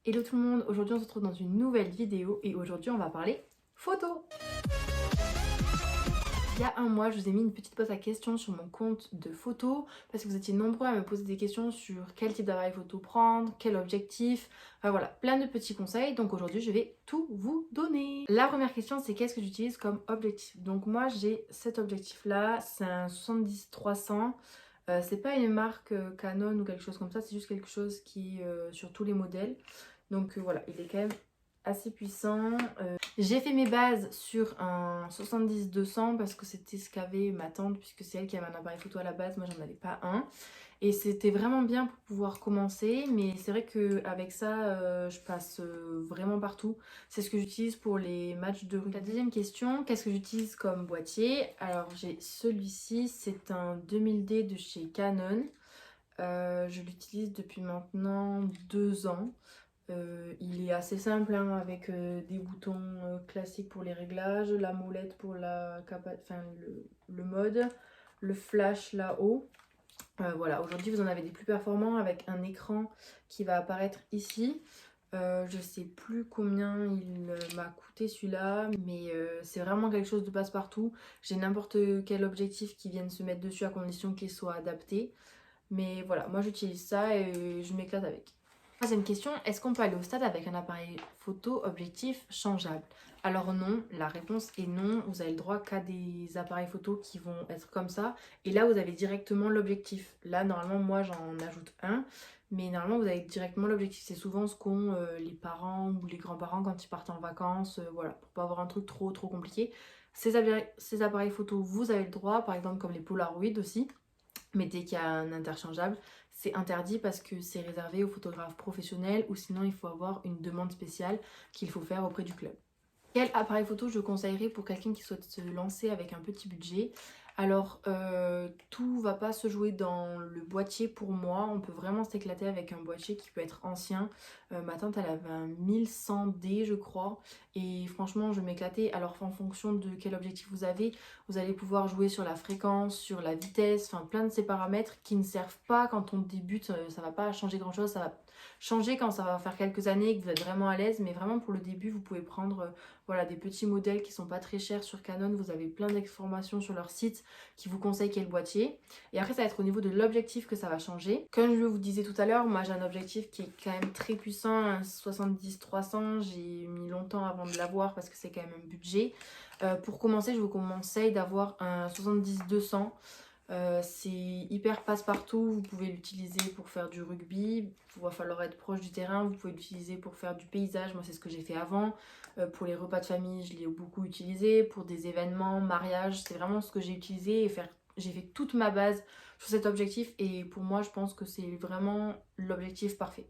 Hello tout le monde, aujourd'hui on se retrouve dans une nouvelle vidéo et aujourd'hui on va parler photo. Il y a un mois, je vous ai mis une petite pose à questions sur mon compte de photos parce que vous étiez nombreux à me poser des questions sur quel type d'appareil photo prendre, quel objectif, enfin voilà, plein de petits conseils. Donc aujourd'hui, je vais tout vous donner. La première question, c'est qu'est-ce que j'utilise comme objectif? Donc moi, j'ai cet objectif-là, c'est un 70-300. C'est pas une marque Canon ou quelque chose comme ça, c'est juste quelque chose qui est sur tous les modèles. Donc voilà, il est quand même assez puissant. J'ai fait mes bases sur un 70-200 parce que c'était ce qu'avait ma tante, puisque c'est elle qui avait un appareil photo à la base, moi j'en avais pas un. Et c'était vraiment bien pour pouvoir commencer, mais c'est vrai qu'avec ça, je passe vraiment partout. C'est ce que j'utilise pour les matchs de rugby. La deuxième question, qu'est-ce que j'utilise comme boîtier? Alors j'ai celui-ci, c'est un 2000D de chez Canon. Je l'utilise depuis maintenant 2 ans. Il est assez simple hein, avec des boutons classiques pour les réglages, la molette pour le mode, le flash là-haut. Voilà, aujourd'hui vous en avez des plus performants avec un écran qui va apparaître ici. Je sais plus combien il m'a coûté celui-là, mais c'est vraiment quelque chose de passe-partout. J'ai n'importe quel objectif qui vienne se mettre dessus à condition qu'il soit adapté. Mais voilà, moi j'utilise ça et je m'éclate avec. Troisième question, est-ce qu'on peut aller au stade avec un appareil photo objectif changeable? Alors non, la réponse est non, vous avez le droit qu'à des appareils photo qui vont être comme ça. Et là vous avez directement l'objectif. Là normalement moi j'en ajoute un, mais normalement vous avez directement l'objectif. C'est souvent ce qu'ont les parents ou les grands-parents quand ils partent en vacances, voilà, pour pas avoir un truc trop compliqué. Ces appareils photo, vous avez le droit, par exemple comme les Polaroid aussi. Mais dès qu'il y a un interchangeable, c'est interdit parce que c'est réservé aux photographes professionnels ou sinon il faut avoir une demande spéciale qu'il faut faire auprès du club. Quel appareil photo je conseillerais pour quelqu'un qui souhaite se lancer avec un petit budget? Alors, tout va pas se jouer dans le boîtier pour moi. On peut vraiment s'éclater avec un boîtier qui peut être ancien. Ma tante, elle avait un 1100D, je crois. Et franchement, je m'éclatais. Alors, en fonction de quel objectif vous allez pouvoir jouer sur la fréquence, sur la vitesse, enfin plein de ces paramètres qui ne servent pas quand on débute. Ça va pas changer grand-chose. Ça va changer quand ça va faire quelques années et que vous êtes vraiment à l'aise. Mais vraiment, pour le début, vous pouvez prendre voilà, des petits modèles qui sont pas très chers sur Canon. Vous avez plein d'informations sur leur site qui vous conseillent quel boîtier. Et après, ça va être au niveau de l'objectif que ça va changer. Comme je vous disais tout à l'heure, moi j'ai un objectif qui est quand même très puissant, un 70-300. J'ai mis longtemps avant de l'avoir parce que c'est quand même un budget. Pour commencer, je vous conseille d'avoir un 70-200. C'est hyper passe-partout, vous pouvez l'utiliser pour faire du rugby, il va falloir être proche du terrain, vous pouvez l'utiliser pour faire du paysage, moi c'est ce que j'ai fait avant. Pour les repas de famille, je l'ai beaucoup utilisé, pour des événements, mariages, c'est vraiment ce que j'ai utilisé et j'ai fait toute ma base sur cet objectif et pour moi je pense que c'est vraiment l'objectif parfait.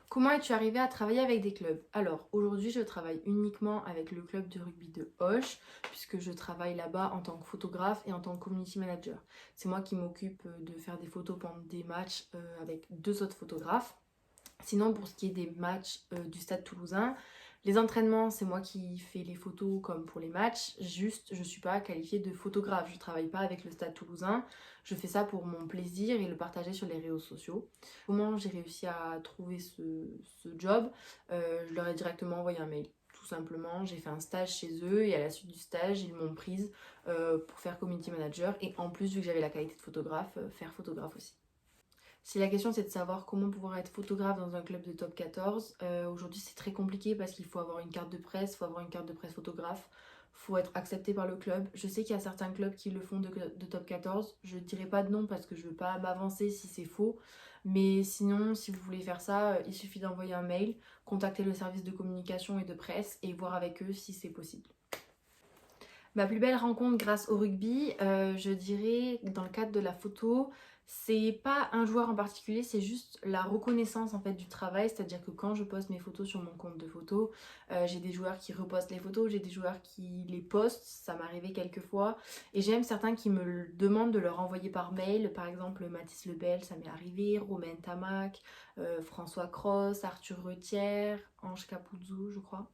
Comment es-tu arrivé à travailler avec des clubs? Alors aujourd'hui je travaille uniquement avec le club de rugby de Auch puisque je travaille là-bas en tant que photographe et en tant que community manager. C'est moi qui m'occupe de faire des photos pendant des matchs avec 2 autres photographes. Sinon pour ce qui est des matchs du Stade Toulousain, les entraînements c'est moi qui fais les photos comme pour les matchs, juste je suis pas qualifiée de photographe, je travaille pas avec le Stade Toulousain, je fais ça pour mon plaisir et le partager sur les réseaux sociaux. Comment j'ai réussi à trouver ce job? Je leur ai directement envoyé un mail. Tout simplement, j'ai fait un stage chez eux et à la suite du stage, ils m'ont prise pour faire community manager et en plus, vu que j'avais la qualité de photographe, faire photographe aussi. Si la question c'est de savoir comment pouvoir être photographe dans un club de top 14, aujourd'hui c'est très compliqué parce qu'il faut avoir une carte de presse, il faut avoir une carte de presse photographe, il faut être accepté par le club. Je sais qu'il y a certains clubs qui le font de top 14, je ne dirai pas de nom parce que je ne veux pas m'avancer si c'est faux, mais sinon si vous voulez faire ça, il suffit d'envoyer un mail, contacter le service de communication et de presse et voir avec eux si c'est possible. Ma plus belle rencontre grâce au rugby, je dirais dans le cadre de la photo, c'est pas un joueur en particulier, c'est juste la reconnaissance en fait du travail, c'est-à-dire que quand je poste mes photos sur mon compte de photos, j'ai des joueurs qui repostent les photos, j'ai des joueurs qui les postent, ça m'est arrivé quelques fois, et j'ai même certains qui me demandent de leur envoyer par mail, par exemple Mathis Lebel, ça m'est arrivé, Romain Tamac, François Cross, Arthur Retière, Ange Capuzzo je crois.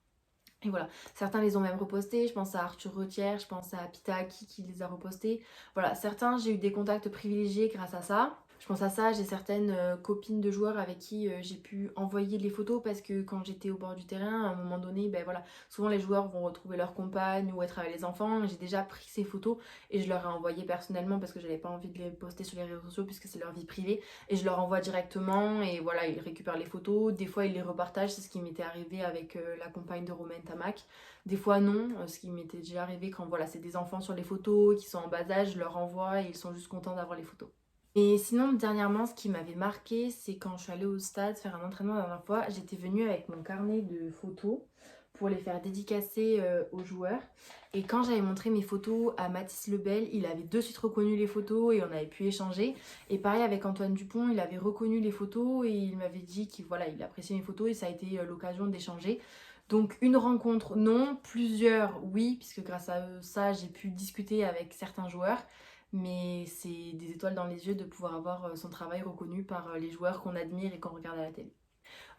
Et voilà, certains les ont même repostés, je pense à Arthur Retière, je pense à Pita Aki qui les a repostés. Voilà, certains j'ai eu des contacts privilégiés grâce à ça. Je pense à ça, j'ai certaines copines de joueurs avec qui j'ai pu envoyer les photos parce que quand j'étais au bord du terrain, à un moment donné, ben voilà, souvent les joueurs vont retrouver leur compagne ou être avec les enfants. J'ai déjà pris ces photos et je leur ai envoyé personnellement parce que j'avais pas envie de les poster sur les réseaux sociaux puisque c'est leur vie privée. Et je leur envoie directement et voilà, ils récupèrent les photos. Des fois, ils les repartagent, c'est ce qui m'était arrivé avec la compagne de Romain Tamac. Des fois, non, ce qui m'était déjà arrivé quand voilà, c'est des enfants sur les photos qui sont en bas âge, je leur envoie et ils sont juste contents d'avoir les photos. Et sinon, dernièrement, ce qui m'avait marqué, c'est quand je suis allée au stade faire un entraînement la dernière fois, j'étais venue avec mon carnet de photos pour les faire dédicacer aux joueurs. Et quand j'avais montré mes photos à Mathis Lebel, il avait de suite reconnu les photos et on avait pu échanger. Et pareil avec Antoine Dupont, il avait reconnu les photos et il m'avait dit qu'il voilà, il appréciait mes photos et ça a été l'occasion d'échanger. Donc une rencontre, non, plusieurs, oui, puisque grâce à ça, j'ai pu discuter avec certains joueurs. Mais c'est des étoiles dans les yeux de pouvoir avoir son travail reconnu par les joueurs qu'on admire et qu'on regarde à la télé.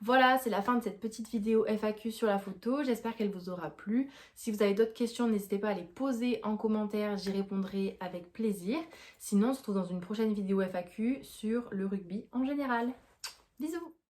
Voilà, c'est la fin de cette petite vidéo FAQ sur la photo. J'espère qu'elle vous aura plu. Si vous avez d'autres questions, n'hésitez pas à les poser en commentaire, j'y répondrai avec plaisir. Sinon, on se retrouve dans une prochaine vidéo FAQ sur le rugby en général. Bisous!